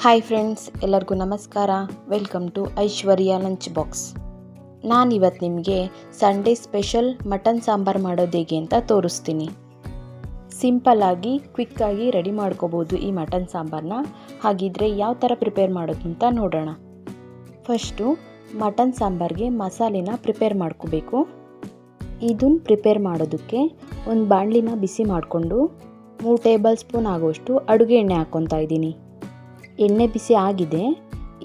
Hi friends, ಎಲ್ಲರಿಗೂ ನಮಸ್ಕಾರ. Welcome to Aishwarya lunch box. ನಾನಿವತ್ತು ನಿಮಗೆ ಸಂಡೇ ಸ್ಪೆಷಲ್ ಮಟನ್ ಸಾಂಬಾರು ಮಾಡೋದು ಹೇಗೆ ಅಂತ ತೋರಿಸ್ತೀನಿ. ಸಿಂಪಲ್ಲಾಗಿ ಕ್ವಿಕ್ಕಾಗಿ ರೆಡಿ ಮಾಡ್ಕೋಬೋದು ಈ ಮಟನ್ ಸಾಂಬಾರನ್ನ. ಹಾಗಿದ್ರೆ ಯಾವ ಥರ ಪ್ರಿಪೇರ್ ಮಾಡೋದು ಅಂತ ನೋಡೋಣ. ಫಸ್ಟು ಮಟನ್ ಸಾಂಬಾರಿಗೆ ಮಸಾಲೆನ ಪ್ರಿಪೇರ್ ಮಾಡ್ಕೋಬೇಕು. ಇದನ್ನು ಪ್ರಿಪೇರ್ ಮಾಡೋದಕ್ಕೆ ಒಂದು ಬಾಣಲಿನ ಬಿಸಿ ಮಾಡಿಕೊಂಡು 3 ಟೇಬಲ್ ಸ್ಪೂನ್ ಆಗೋಷ್ಟು ಅಡುಗೆ ಎಣ್ಣೆ ಹಾಕ್ಕೊತಾ ಇದ್ದೀನಿ. ಎಣ್ಣೆ ಬಿಸಿ ಆಗಿದೆ.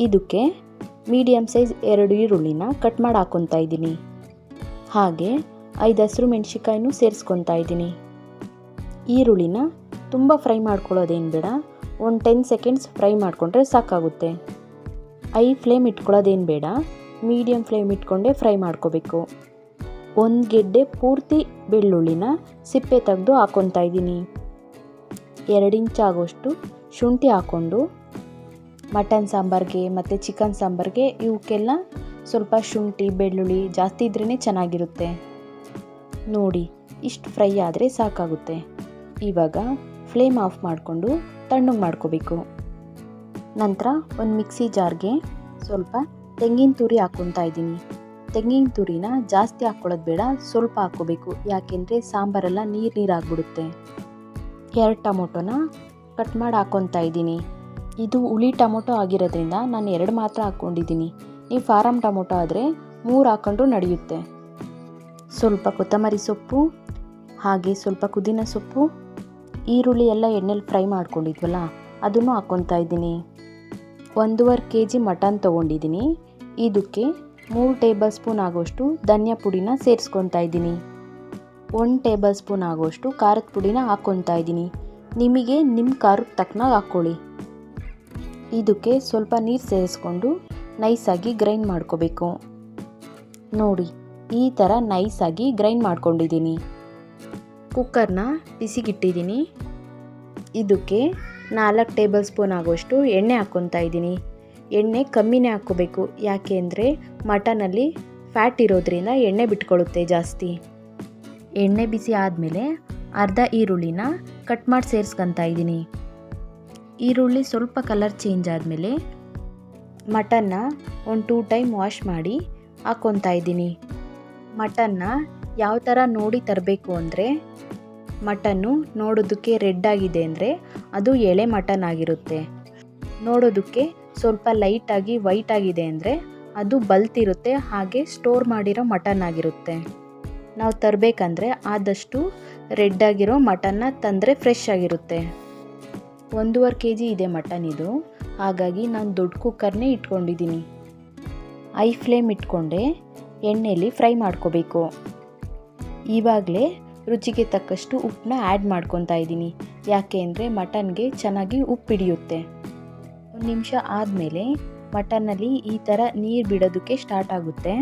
ಇದಕ್ಕೆ ಮೀಡಿಯಮ್ ಸೈಜ್ 2 ಈರುಳ್ಳಿನ ಕಟ್ ಮಾಡಿ ಹಾಕ್ಕೊತಾ ಇದ್ದೀನಿ. ಹಾಗೆ 5 ಹಸಿರು ಮೆಣಸಿಕಾಯಿನೂ ಸೇರಿಸ್ಕೊತಾ ಇದ್ದೀನಿ. ಈರುಳ್ಳಿನ ತುಂಬ ಫ್ರೈ ಮಾಡ್ಕೊಳ್ಳೋದೇನು ಬೇಡ, ಒಂದು 10 ಸೆಕೆಂಡ್ಸ್ ಫ್ರೈ ಮಾಡಿಕೊಂಡ್ರೆ ಸಾಕಾಗುತ್ತೆ. ಐ ಫ್ಲೇಮ್ ಇಟ್ಕೊಳ್ಳೋದೇನು ಬೇಡ, ಮೀಡಿಯಮ್ ಫ್ಲೇಮ್ ಇಟ್ಕೊಂಡೇ ಫ್ರೈ ಮಾಡ್ಕೋಬೇಕು. 1 ಗೆಡ್ಡೆ ಪೂರ್ತಿ ಬೆಳ್ಳುಳ್ಳಿನ ಸಿಪ್ಪೆ ತೆಗೆದು ಹಾಕ್ಕೊತಾ ಇದ್ದೀನಿ. 2 ಇಂಚ್ ಆಗೋಷ್ಟು ಶುಂಠಿ ಹಾಕ್ಕೊಂಡು ಮಟನ್ ಸಾಂಬಾರಿಗೆ ಮತ್ತು ಚಿಕನ್ ಸಾಂಬಾರಿಗೆ ಇವಕ್ಕೆಲ್ಲ ಸ್ವಲ್ಪ ಶುಂಠಿ ಬೆಳ್ಳುಳ್ಳಿ ಜಾಸ್ತಿ ಇದ್ರೇ ಚೆನ್ನಾಗಿರುತ್ತೆ. ನೋಡಿ, ಇಷ್ಟು ಫ್ರೈ ಆದರೆ ಸಾಕಾಗುತ್ತೆ. ಇವಾಗ ಫ್ಲೇಮ್ ಆಫ್ ಮಾಡಿಕೊಂಡು ತಣ್ಣಗೆ ಮಾಡ್ಕೋಬೇಕು. ನಂತರ ಒಂದು ಮಿಕ್ಸಿ ಜಾರ್ಗೆ ಸ್ವಲ್ಪ ತೆಂಗಿನ ತುರಿ ಹಾಕ್ಕೊತಾ ಇದ್ದೀನಿ. ತೆಂಗಿನ ತುರಿನ ಜಾಸ್ತಿ ಹಾಕ್ಕೊಳ್ಳೋದು ಬೇಡ, ಸ್ವಲ್ಪ ಹಾಕ್ಕೋಬೇಕು. ಯಾಕೆಂದರೆ ಸಾಂಬಾರೆಲ್ಲ ನೀರಾಗ್ಬಿಡುತ್ತೆ. 2 ಟೊಮೊಟೊನ ಕಟ್ ಮಾಡಿ ಹಾಕ್ಕೊತಾ ಇದ್ದೀನಿ. ಇದು ಹುಳಿ ಟೊಮೊಟೊ ಆಗಿರೋದ್ರಿಂದ ನಾನು 2 ಮಾತ್ರ ಹಾಕ್ಕೊಂಡಿದ್ದೀನಿ. ನೀವು ಫಾರಮ್ ಟೊಮೊಟೊ ಆದರೆ 3 ಹಾಕ್ಕೊಂಡ್ರೂ ನಡೆಯುತ್ತೆ. ಸ್ವಲ್ಪ ಕೊತ್ತಂಬರಿ ಸೊಪ್ಪು, ಹಾಗೆ ಸ್ವಲ್ಪ ಪುದೀನ ಸೊಪ್ಪು, ಈರುಳ್ಳಿ ಎಲ್ಲ ಎಣ್ಣೆಲಿ ಫ್ರೈ ಮಾಡ್ಕೊಂಡಿದ್ವಲ್ಲ ಅದನ್ನು ಹಾಕ್ಕೊತಾ ಇದ್ದೀನಿ. 1.5 kg ಮಟನ್ ತೊಗೊಂಡಿದ್ದೀನಿ. ಇದಕ್ಕೆ 3 ಟೇಬಲ್ ಸ್ಪೂನ್ ಆಗೋಷ್ಟು ಧನಿಯಾ ಪುಡಿನ ಸೇರಿಸ್ಕೊತಾ ಇದ್ದೀನಿ. 1 ಟೇಬಲ್ ಸ್ಪೂನ್ ಆಗೋಷ್ಟು ಖಾರದ ಪುಡಿನ ಹಾಕ್ಕೊತಾ ಇದ್ದೀನಿ. ನಿಮಗೆ ನಿಮ್ಮ ಖಾರಕ್ಕೆ ತಕ್ಕನಾಗ ಹಾಕ್ಕೊಳ್ಳಿ. ಇದಕ್ಕೆ ಸ್ವಲ್ಪ ನೀರು ಸೇರಿಸ್ಕೊಂಡು ನೈಸಾಗಿ ಗ್ರೈಂಡ್ ಮಾಡ್ಕೋಬೇಕು. ನೋಡಿ, ಈ ಥರ ನೈಸಾಗಿ ಗ್ರೈಂಡ್ ಮಾಡ್ಕೊಂಡಿದ್ದೀನಿ. ಕುಕ್ಕರ್ನ ಬಿಸಿಗಿಟ್ಟಿದ್ದೀನಿ. ಇದಕ್ಕೆ 4 ಟೇಬಲ್ ಸ್ಪೂನ್ ಆಗೋಷ್ಟು ಎಣ್ಣೆ ಹಾಕ್ಕೊತಾ ಇದ್ದೀನಿ. ಎಣ್ಣೆ ಕಮ್ಮಿನೇ ಹಾಕ್ಕೋಬೇಕು, ಯಾಕೆ ಅಂದರೆ ಮಟನಲ್ಲಿ ಫ್ಯಾಟ್ ಇರೋದ್ರಿಂದ ಎಣ್ಣೆ ಬಿಟ್ಕೊಳ್ಳುತ್ತೆ ಜಾಸ್ತಿ. ಎಣ್ಣೆ ಬಿಸಿ ಆದಮೇಲೆ ಅರ್ಧ ಈರುಳ್ಳಿನ ಕಟ್ ಮಾಡಿ ಸೇರಿಸ್ಕೊತಾ ಇದ್ದೀನಿ. ಈರುಳ್ಳಿ ಸ್ವಲ್ಪ ಕಲರ್ ಚೇಂಜ್ ಆದಮೇಲೆ ಮಟನ್ನ ಒಂದು 2 ಟೈಮ್ ವಾಶ್ ಮಾಡಿ ಹಾಕ್ಕೊತಾ ಇದ್ದೀನಿ. ಮಟನ್ನ ಯಾವ ಥರ ನೋಡಿ ತರಬೇಕು ಅಂದರೆ, ಮಟನ್ನು ನೋಡೋದಕ್ಕೆ ರೆಡ್ ಆಗಿದೆ ಅಂದರೆ ಅದು ಎಳೆ ಮಟನ್ ಆಗಿರುತ್ತೆ. ನೋಡೋದಕ್ಕೆ ಸ್ವಲ್ಪ ಲೈಟಾಗಿ ವೈಟ್ ಆಗಿದೆ ಅಂದರೆ ಅದು ಬಲ್ತಿರುತ್ತೆ, ಹಾಗೆ ಸ್ಟೋರ್ ಮಾಡಿರೋ ಮಟನ್ ಆಗಿರುತ್ತೆ. ನಾವು ತರಬೇಕಂದ್ರೆ ಆದಷ್ಟು ರೆಡ್ ಆಗಿರೋ ಮಟನ್ನ ತಂದರೆ ಫ್ರೆಶ್ ಆಗಿರುತ್ತೆ. 1.5 kg ಇದೆ ಮಟನ್ ಇದು, ಹಾಗಾಗಿ ನಾನು ದೊಡ್ಡ ಕುಕ್ಕರ್ನೇ ಇಟ್ಕೊಂಡಿದ್ದೀನಿ. ಐ ಫ್ಲೇಮ್ ಇಟ್ಕೊಂಡೆ ಎಣ್ಣೆಯಲ್ಲಿ ಫ್ರೈ ಮಾಡ್ಕೋಬೇಕು. ಇವಾಗಲೇ ರುಚಿಗೆ ತಕ್ಕಷ್ಟು ಉಪ್ಪನ್ನ ಆ್ಯಡ್ ಮಾಡ್ಕೊತಾ ಇದ್ದೀನಿ. ಯಾಕೆ ಅಂದರೆ ಮಟನ್ಗೆ ಚೆನ್ನಾಗಿ ಉಪ್ಪು ಹಿಡಿಯುತ್ತೆ. 1 ನಿಮಿಷ ಆದಮೇಲೆ ಮಟನ್ನಲ್ಲಿ ಈ ಥರ ನೀರು ಬಿಡೋದಕ್ಕೆ ಸ್ಟಾರ್ಟ್ ಆಗುತ್ತೆ.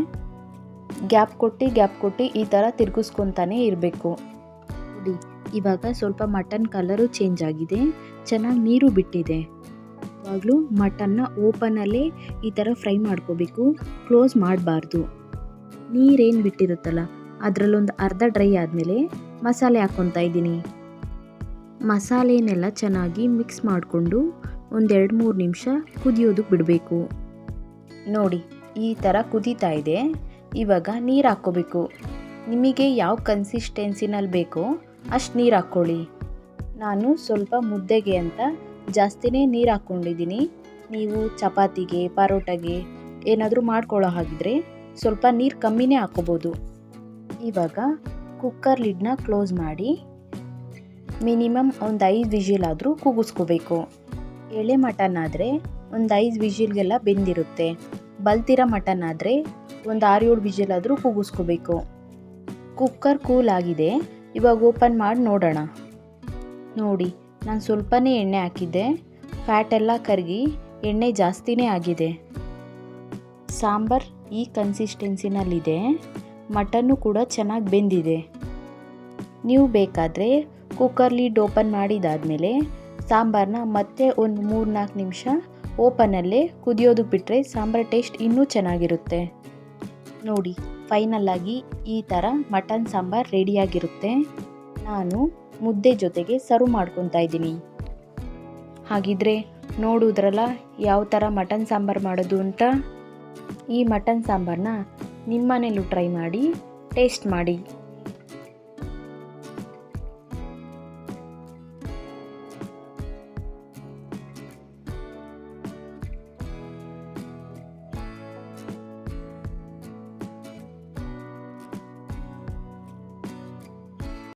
ಗ್ಯಾಪ್ ಕೊಟ್ಟು ಈ ಥರ ತಿರ್ಗಿಸ್ಕೊತಾನೆ ಇರಬೇಕು. ನೋಡಿ, ಇವಾಗ ಸ್ವಲ್ಪ ಮಟನ್ ಕಲರು ಚೇಂಜ್ ಆಗಿದೆ, ಚೆನ್ನಾಗಿ ನೀರು ಬಿಟ್ಟಿದೆ. ಇವಾಗಲೂ ಮಟನ್ನ ಓಪನಲ್ಲೇ ಈ ಥರ ಫ್ರೈ ಮಾಡ್ಕೋಬೇಕು, ಕ್ಲೋಸ್ ಮಾಡಬಾರ್ದು. ನೀರೇನು ಬಿಟ್ಟಿರುತ್ತಲ್ಲ ಅದರಲ್ಲೊಂದು ಅರ್ಧ ಡ್ರೈ ಆದಮೇಲೆ ಮಸಾಲೆ ಹಾಕ್ಕೊತಾ ಇದ್ದೀನಿ. ಮಸಾಲೆನೆಲ್ಲ ಚೆನ್ನಾಗಿ ಮಿಕ್ಸ್ ಮಾಡಿಕೊಂಡು ಒಂದು 2-3 ನಿಮಿಷ ಕುದಿಯೋದಕ್ಕೆ ಬಿಡಬೇಕು. ನೋಡಿ, ಈ ಥರ ಕುದೀತಾ ಇದೆ. ಇವಾಗ ನೀರು ಹಾಕ್ಕೋಬೇಕು. ನಿಮಗೆ ಯಾವ ಕನ್ಸಿಸ್ಟೆನ್ಸಿನಲ್ಲಿ ಬೇಕೋ ಅಷ್ಟು ನೀರು ಹಾಕ್ಕೊಳ್ಳಿ. ನಾನು ಸ್ವಲ್ಪ ಮುದ್ದೆಗೆ ಅಂತ ಜಾಸ್ತಿನೇ ನೀರು ಹಾಕ್ಕೊಂಡಿದ್ದೀನಿ. ನೀವು ಚಪಾತಿಗೆ ಪರೋಟಾಗೆ ಏನಾದರೂ ಮಾಡ್ಕೊಳ್ಳೋ ಹಾಗಿದ್ರೆ ಸ್ವಲ್ಪ ನೀರು ಕಮ್ಮಿನೇ ಹಾಕ್ಕೋಬೋದು. ಇವಾಗ ಕುಕ್ಕರ್ ಲಿಡ್ನ ಕ್ಲೋಸ್ ಮಾಡಿ ಮಿನಿಮಮ್ ಒಂದು 5 ವಿಷಿಲ್ ಆದರೂ ಕೂಗಿಸ್ಕೋಬೇಕು. ಎಳೆ ಮಟನ್ ಆದರೆ ಒಂದು 5 ವಿಷಿಲ್ಗೆಲ್ಲ ಬೆಂದಿರುತ್ತೆ. ಬಲ್ತಿರೋ ಮಟನ್ ಆದರೆ ಒಂದು 6-7 ವಿಷಿಲ್ ಆದರೂ ಕೂಗಿಸ್ಕೋಬೇಕು. ಕುಕ್ಕರ್ ಕೂಲ್ ಆಗಿದೆ. ಇವಾಗ ಓಪನ್ ಮಾಡಿ ನೋಡೋಣ. ನೋಡಿ, ನಾನು ಸ್ವಲ್ಪನೇ ಎಣ್ಣೆ ಹಾಕಿದ್ದೆ, ಫ್ಯಾಟ್ ಎಲ್ಲ ಕರಗಿ ಎಣ್ಣೆ ಜಾಸ್ತಿನೇ ಆಗಿದೆ. ಸಾಂಬಾರ್ ಈ ಕನ್ಸಿಸ್ಟೆನ್ಸಿನಲ್ಲಿದೆ. ಮಟನ್ನು ಕೂಡ ಚೆನ್ನಾಗಿ ಬೆಂದಿದೆ. ನೀವು ಬೇಕಾದರೆ ಕುಕ್ಕರ್ ಲಿಡ್ ಓಪನ್ ಮಾಡಿದಾದಮೇಲೆ ಸಾಂಬಾರನ್ನ ಮತ್ತೆ ಒಂದು 3-4 ನಿಮಿಷ ಓಪನಲ್ಲೇ ಕುದಿಯೋದಕ್ಕೆ ಬಿಟ್ಟರೆ ಸಾಂಬಾರ್ ಟೇಸ್ಟ್ ಇನ್ನೂ ಚೆನ್ನಾಗಿರುತ್ತೆ. ನೋಡಿ, ಫೈನಲ್ಲಾಗಿ ಈ ಥರ ಮಟನ್ ಸಾಂಬಾರ್ ರೆಡಿಯಾಗಿರುತ್ತೆ. ನಾನು ಮುದ್ದೆ ಜೊತೆಗೆ ಸರ್ವ್ ಮಾಡ್ಕೊತಾ ಇದ್ದೀನಿ. ಹಾಗಿದ್ರೆ ನೋಡಿದ್ರಲ್ಲ ಯಾವ ಥರ ಮಟನ್ ಸಾಂಬಾರು ಮಾಡೋದು ಅಂತ. ಈ ಮಟನ್ ಸಾಂಬಾರನ್ನ ನಿಮ್ಮನೇಲೂ ಟ್ರೈ ಮಾಡಿ ಟೇಸ್ಟ್ ಮಾಡಿ.